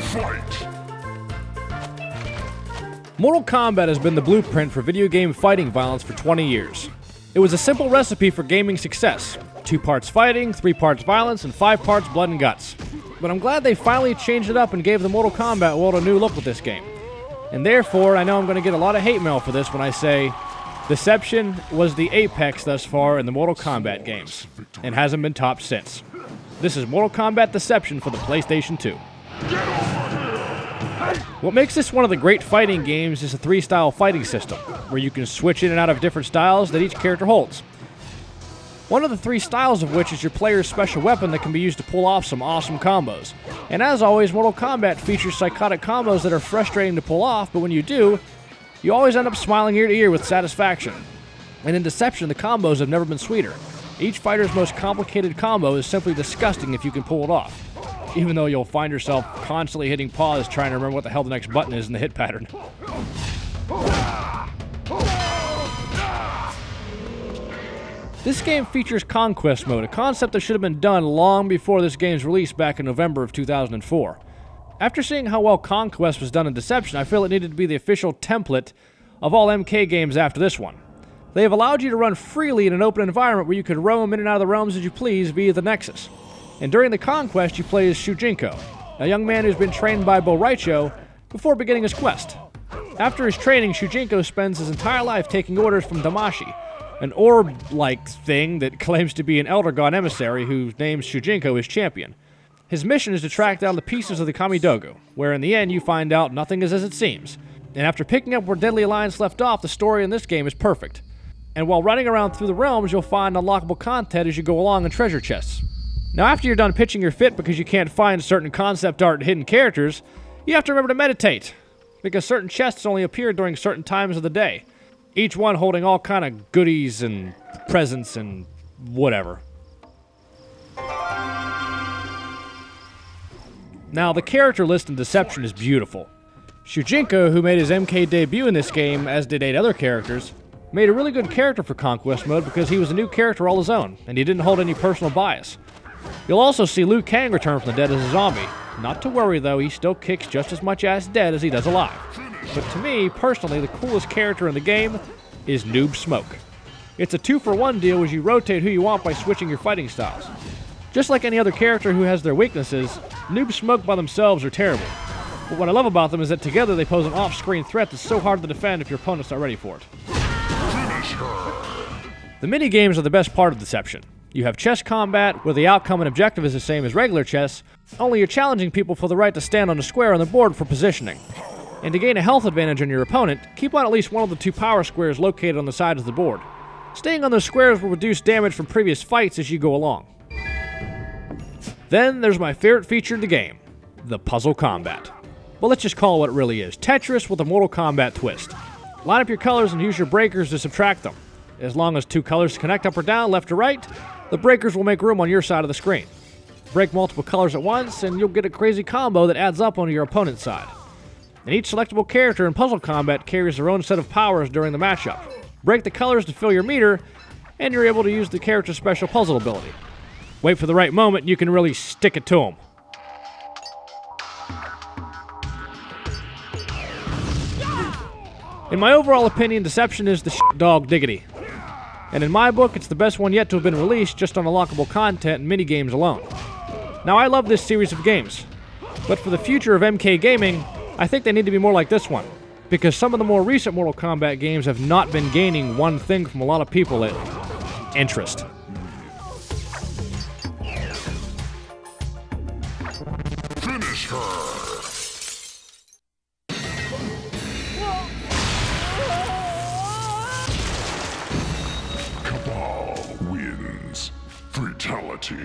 Fight! Mortal Kombat has been the blueprint for video game fighting violence for 20 years. It was a simple recipe for gaming success. 2 parts fighting, 3 parts violence, and 5 parts blood and guts. But I'm glad they finally changed it up and gave the Mortal Kombat world a new look with this game. And therefore, I know I'm going to get a lot of hate mail for this when I say Deception was the apex thus far in the Mortal Kombat games, and hasn't been topped since. This is Mortal Kombat Deception for the PlayStation 2. What makes this one of the great fighting games is a 3-style fighting system, where you can switch in and out of different styles that each character holds. One of the 3 styles of which is your player's special weapon that can be used to pull off some awesome combos. And as always, Mortal Kombat features psychotic combos that are frustrating to pull off, but when you do, you always end up smiling ear to ear with satisfaction. And in Deception, the combos have never been sweeter. Each fighter's most complicated combo is simply disgusting if you can pull it off, even though you'll find yourself constantly hitting pause trying to remember what the hell the next button is in the hit pattern. This game features Conquest Mode, a concept that should have been done long before this game's release back in November of 2004. After seeing how well Conquest was done in Deception, I feel it needed to be the official template of all MK games after this one. They have allowed you to run freely in an open environment where you could roam in and out of the realms as you please via the Nexus. And during the Conquest, you play as Shujinko, a young man who's been trained by Bo Raicho before beginning his quest. After his training, Shujinko spends his entire life taking orders from Damashi, an orb-like thing that claims to be an Elder God emissary who names Shujinko his champion. His mission is to track down the pieces of the Kamidogu, where in the end you find out nothing is as it seems. And after picking up where Deadly Alliance left off, the story in this game is perfect. And while running around through the realms, you'll find unlockable content as you go along in treasure chests. Now after you're done pitching your fit because you can't find certain concept art and hidden characters, you have to remember to meditate, because certain chests only appear during certain times of the day, each one holding all kind of goodies and presents and whatever. Now, the character list in Deception is beautiful. Shujinko, who made his MK debut in this game, as did 8 other characters, made a really good character for Conquest Mode because he was a new character all his own, and he didn't hold any personal bias. You'll also see Liu Kang return from the dead as a zombie. Not to worry though, he still kicks just as much ass dead as he does alive. But to me, personally, the coolest character in the game is Noob Smoke. It's a 2-for-1 deal as you rotate who you want by switching your fighting styles. Just like any other character who has their weaknesses, Noob Smoke by themselves are terrible. But what I love about them is that together they pose an off-screen threat that's so hard to defend if your opponent's not ready for it. The mini-games are the best part of Deception. You have chess combat, where the outcome and objective is the same as regular chess, only you're challenging people for the right to stand on a square on the board for positioning. And to gain a health advantage on your opponent, keep on at least one of the 2 power squares located on the sides of the board. Staying on those squares will reduce damage from previous fights as you go along. Then there's my favorite feature in the game, the puzzle combat. Well, let's just call it what it really is, Tetris with a Mortal Kombat twist. Line up your colors and use your breakers to subtract them. As long as 2 colors connect up or down, left or right, the breakers will make room on your side of the screen. Break multiple colors at once, and you'll get a crazy combo that adds up onto your opponent's side. And each selectable character in puzzle combat carries their own set of powers during the matchup. Break the colors to fill your meter, and you're able to use the character's special puzzle ability. Wait for the right moment, and you can really stick it to them. In my overall opinion, Deception is the shit dog diggity. And in my book, it's the best one yet to have been released just on unlockable content and minigames alone. Now, I love this series of games, but for the future of MK gaming, I think they need to be more like this one, because some of the more recent Mortal Kombat games have not been gaining one thing from a lot of people: interest. Finish her! Cabal wins. Fatality.